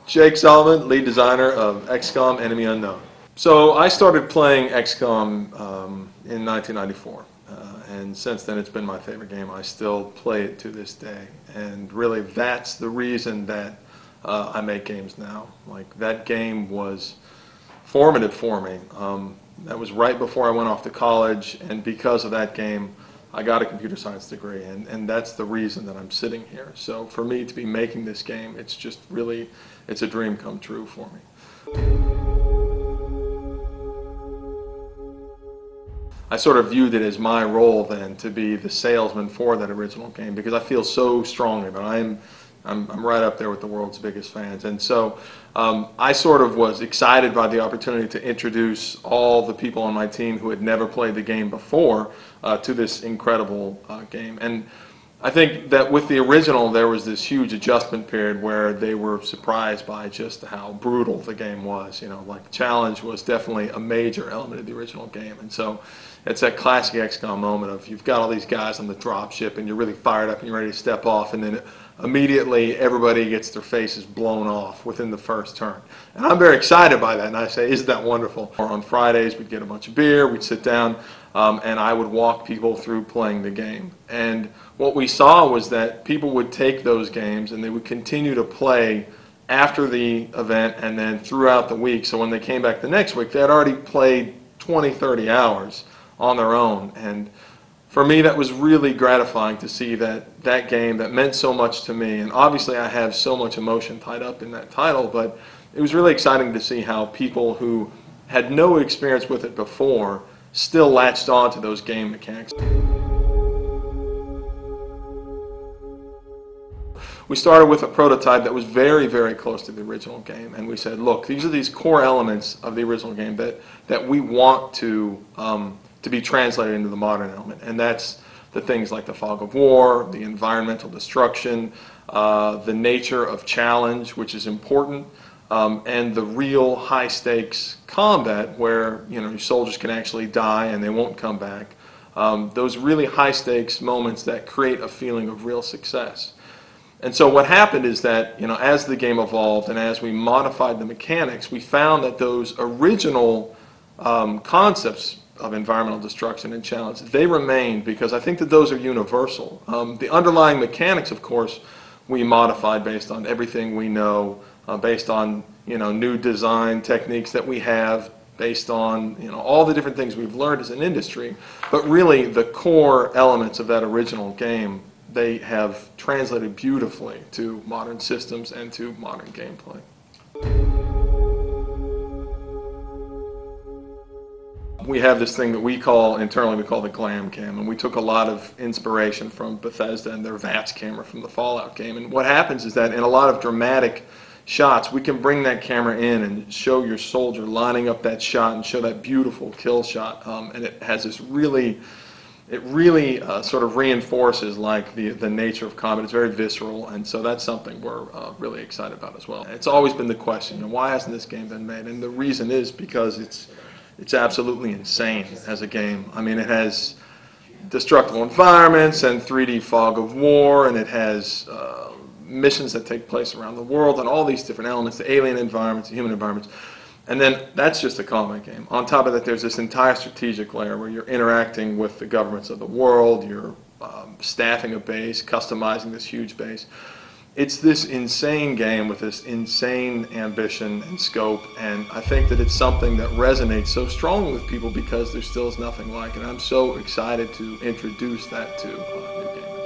Jake Solomon, lead designer of XCOM Enemy Unknown. So I started playing XCOM in 1994, and since then it's been my favorite game. I still play it to this day, and really that's the reason that I make games now. Like, that game was formative for me. That was right before I went off to college, and because of that game I got a computer science degree, and that's the reason that I'm sitting here. So for me to be making this game, it's just really, it's a dream come true for me. I sort of viewed it as my role then to be the salesman for that original game, because I feel so strongly about it. I'm right up there with the world's biggest fans, and so I sort of was excited by the opportunity to introduce all the people on my team who had never played the game before to this incredible game. And I think that with the original there was this huge adjustment period where they were surprised by just how brutal the game was. You know, like, challenge was definitely a major element of the original game, and so it's that classic XCOM moment of you've got all these guys on the drop ship and you're really fired up and you're ready to step off, and then immediately everybody gets their faces blown off within the first turn. And I'm very excited by that, and I say, isn't that wonderful? Or on Fridays we'd get a bunch of beer, we'd sit down, and I would walk people through playing the game. And what we saw was that people would take those games and they would continue to play after the event and then throughout the week. So when they came back the next week, they had already played 20, 30 hours on their own. And for me, that was really gratifying to see that that game that meant so much to me, and obviously I have so much emotion tied up in that title, but it was really exciting to see how people who had no experience with it before still latched on to those game mechanics. We started with a prototype that was very, very close to the original game, and we said, look, these are these core elements of the original game that we want to be translated into the modern element, and that's the things like the fog of war, the environmental destruction, the nature of challenge, which is important, and the real high-stakes combat where, you know, your soldiers can actually die and they won't come back. Those really high-stakes moments that create a feeling of real success. And so what happened is that, you know, as the game evolved and as we modified the mechanics, we found that those original concepts of environmental destruction and challenge, they remained, because I think that those are universal. The underlying mechanics, of course, we modified based on everything we know, based on, you know, new design techniques that we have, based on, you know, all the different things we've learned as an industry. But really, the core elements of that original game, they have translated beautifully to modern systems and to modern gameplay. We have this thing that we call, internally we call the glam cam, and we took a lot of inspiration from Bethesda and their VATS camera from the Fallout game. And what happens is that in a lot of dramatic shots, we can bring that camera in and show your soldier lining up that shot and show that beautiful kill shot, and it has this really, it really sort of reinforces like the nature of combat. It's very visceral, and so that's something we're really excited about as well. It's always been the question, you know, why hasn't this game been made? And the reason is because it's absolutely insane as a game. I mean, it has destructible environments and 3D fog of war, and it has missions that take place around the world and all these different elements, the alien environments, the human environments. And then that's just a combat game. On top of that, there's this entire strategic layer where you're interacting with the governments of the world, you're staffing a base, customizing this huge base. It's this insane game with this insane ambition and scope, and I think that it's something that resonates so strongly with people because there still is nothing like it. I'm so excited to introduce that to new gamers.